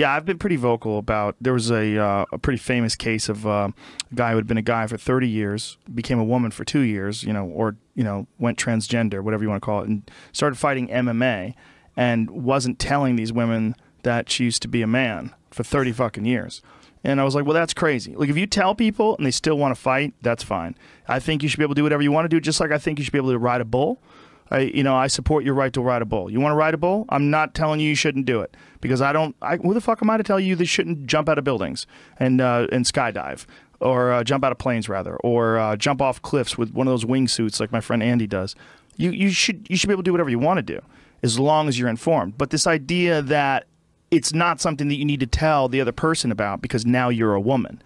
Yeah, I've been pretty vocal about. There was a pretty famous case of a guy who had been a guy for 30 years, became a woman for 2 years, or went transgender, whatever you want to call it, and started fighting MMA, and wasn't telling these women that she used to be a man for 30 fucking years. And I was like, well, that's crazy. Like, if you tell people and they still want to fight, that's fine. I think you should be able to do whatever you want to do, just like I think you should be able to ride a bull. I support your right to ride a bull. You want to ride a bull? I'm not telling you shouldn't do it, because who the fuck am I to tell you they shouldn't jump out of buildings and skydive, or jump out of planes rather, or jump off cliffs with one of those wingsuits like my friend Andy does. You should be able to do whatever you want to do, as long as you're informed. But this idea that it's not something that you need to tell the other person about because now you're a woman,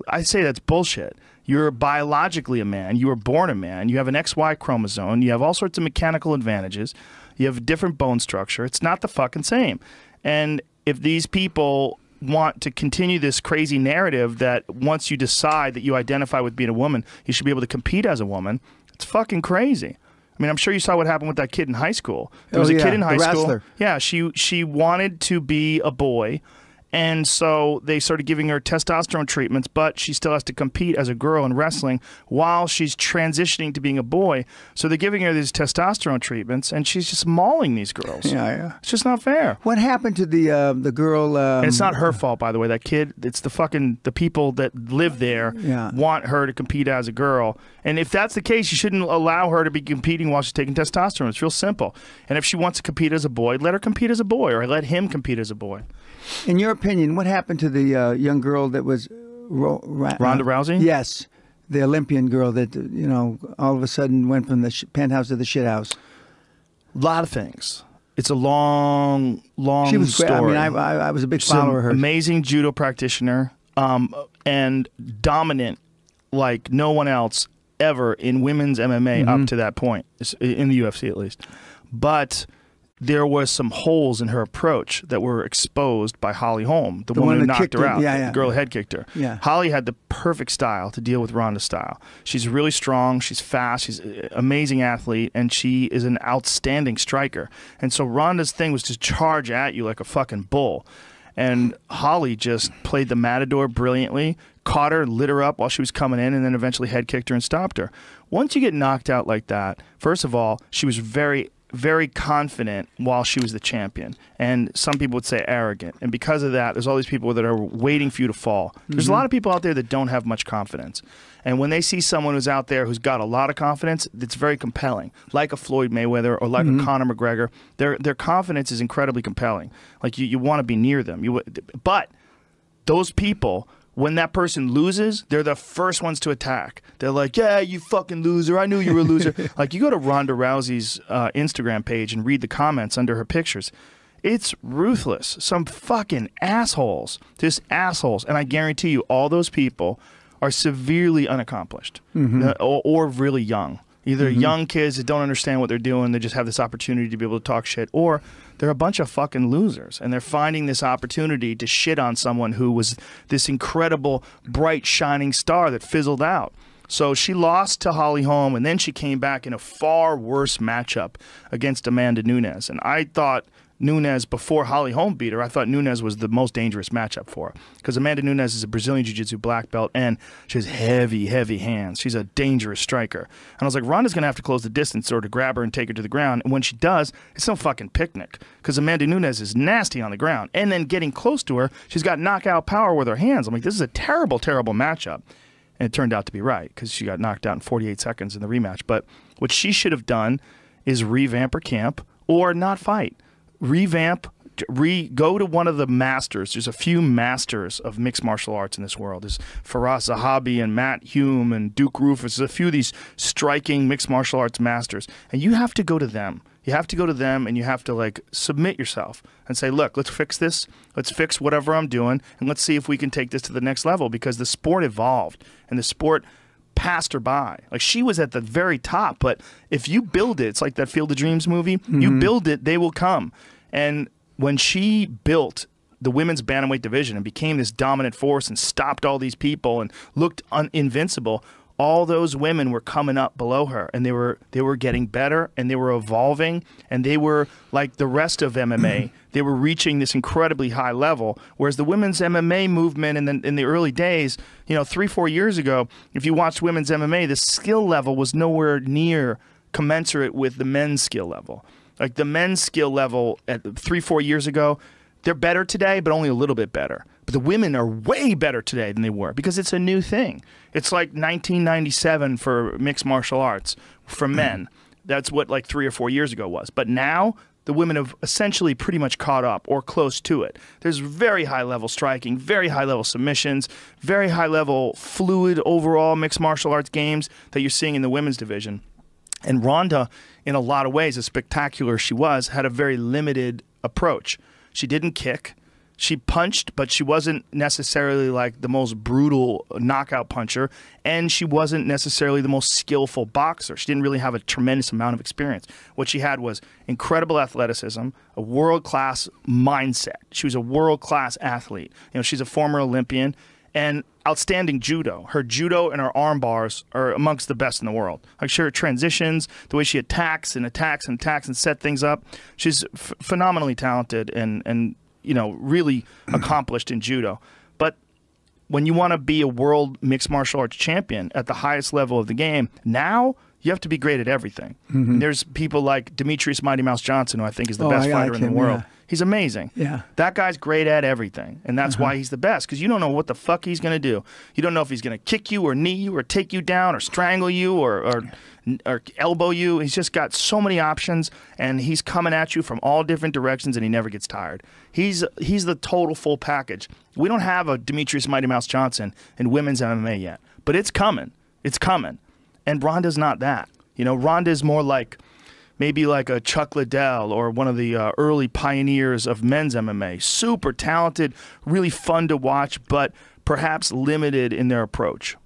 I say that's bullshit. You're biologically a man. You were born a man. You have an XY chromosome. You have all sorts of mechanical advantages. You have a different bone structure. It's not the fucking same. And if these people want to continue this crazy narrative that once you decide that you identify with being a woman, you should be able to compete as a woman, it's fucking crazy. I mean, I'm sure you saw what happened with that kid in high school. There was a kid in high school. Yeah, she wanted to be a boy. And so they started giving her testosterone treatments, but she still has to compete as a girl in wrestling while she's transitioning to being a boy. So they're giving her these testosterone treatments, and she's just mauling these girls. Yeah. It's just not fair. What happened to the girl? And it's not her fault, by the way. That kid, it's the people that live there want her to compete as a girl. And if that's the case, you shouldn't allow her to be competing while she's taking testosterone. It's real simple. And if she wants to compete as a boy, let her compete as a boy, or let him compete as a boy. In your opinion, what happened to the young girl that was Ronda Rousey? Yes, the Olympian girl that all of a sudden went from the penthouse to the shithouse. A lot of things. It's a long she was story. Great. I mean, I was a big follower of her. Amazing judo practitioner, and dominant like no one else ever in women's MMA up to that point, in the UFC at least. But there was some holes in her approach that were exposed by Holly Holm, the woman who knocked her out, the girl who head kicked her. Yeah. Holly had the perfect style to deal with Ronda's style. She's really strong, she's fast, she's an amazing athlete, and she is an outstanding striker. And so Ronda's thing was to charge at you like a fucking bull. And Holly just played the matador brilliantly, caught her, lit her up while she was coming in, and then eventually head kicked her and stopped her. Once you get knocked out like that, first of all, she was very confident while she was the champion, and some people would say arrogant, and because of that there's all these people that are waiting for you to fall. There's a lot of people out there that don't have much confidence, and when they see someone who's out there who's got a lot of confidence, it's very compelling, like a Floyd Mayweather or like a Conor McGregor. Their confidence is incredibly compelling. Like you want to be near them. But those people, when that person loses, they're the first ones to attack. They're like, yeah, you fucking loser. I knew you were a loser. Like, you go to Ronda Rousey's Instagram page and read the comments under her pictures. It's ruthless. Some fucking assholes. Just assholes. And I guarantee you, all those people are severely unaccomplished or really young. Either young kids that don't understand what they're doing, they just have this opportunity to be able to talk shit, or they're a bunch of fucking losers, and they're finding this opportunity to shit on someone who was this incredible, bright, shining star that fizzled out. So she lost to Holly Holm, and then she came back in a far worse matchup against Amanda Nunes. And I thought Nunes, before Holly Holm beat her, I thought Nunes was the most dangerous matchup for her, because Amanda Nunes is a Brazilian Jiu-Jitsu black belt, and she has heavy, heavy hands. She's a dangerous striker. And I was like, Ronda's going to have to close the distance or to grab her and take her to the ground. And when she does, it's no fucking picnic, because Amanda Nunes is nasty on the ground. And then getting close to her, she's got knockout power with her hands. I'm like, this is a terrible, terrible matchup. And it turned out to be right, because she got knocked out in 48 seconds in the rematch. But what she should have done is revamp her camp or not fight. Revamp, go to one of the masters. There's a few masters of mixed martial arts in this world. There's Faraz Zahabi and Matt Hume and Duke Rufus. There's a few of these striking mixed martial arts masters. And you have to go to them. You have to go to them, and you have to, like, submit yourself and say, look, let's fix this. Let's fix whatever I'm doing, and let's see if we can take this to the next level, because the sport evolved, and the sport passed her by. Like, she was at the very top, but if you build it, it's like that Field of Dreams movie. You build it, they will come. And when she built the women's bantamweight division and became this dominant force and stopped all these people and looked invincible, all those women were coming up below her, and they were getting better, and they were evolving, and they were like the rest of MMA. They were reaching this incredibly high level. Whereas the women's MMA movement in the early days, 3-4 years ago, if you watched women's MMA, the skill level was nowhere near commensurate with the men's skill level. Like the men's skill level at 3-4 years ago, they're better today, but only a little bit better. But the women are way better today than they were because it's a new thing. It's like 1997 for mixed martial arts for men. That's what like 3 or 4 years ago was. But now the women have essentially pretty much caught up or close to it. There's very high level striking, very high level submissions, very high level fluid overall mixed martial arts games that you're seeing in the women's division. And Ronda, in a lot of ways, as spectacular as she was, had a very limited approach. She didn't kick. She punched, but she wasn't necessarily like the most brutal knockout puncher, and she wasn't necessarily the most skillful boxer. She didn't really have a tremendous amount of experience. What she had was incredible athleticism, a world-class mindset. She was a world-class athlete. She's a former Olympian, and outstanding judo. Her judo and her arm bars are amongst the best in the world. Like her transitions, the way she attacks and set things up. She's phenomenally talented and really accomplished in judo. But when you want to be a world mixed martial arts champion at the highest level of the game, now you have to be great at everything. Mm-hmm. There's people like Demetrius Mighty Mouse Johnson, who I think is the best fighter in the world. Yeah. He's amazing. Yeah. That guy's great at everything, and that's why he's the best, because you don't know what the fuck he's going to do. You don't know if he's going to kick you or knee you or take you down or strangle you or elbow you. He's just got so many options, and he's coming at you from all different directions, and he never gets tired. He's the total full package. We don't have a Demetrius Mighty Mouse Johnson in women's MMA yet, but it's coming. It's coming. And Ronda's not that. Ronda's more like maybe like a Chuck Liddell or one of the early pioneers of men's MMA. Super talented, really fun to watch, but perhaps limited in their approach.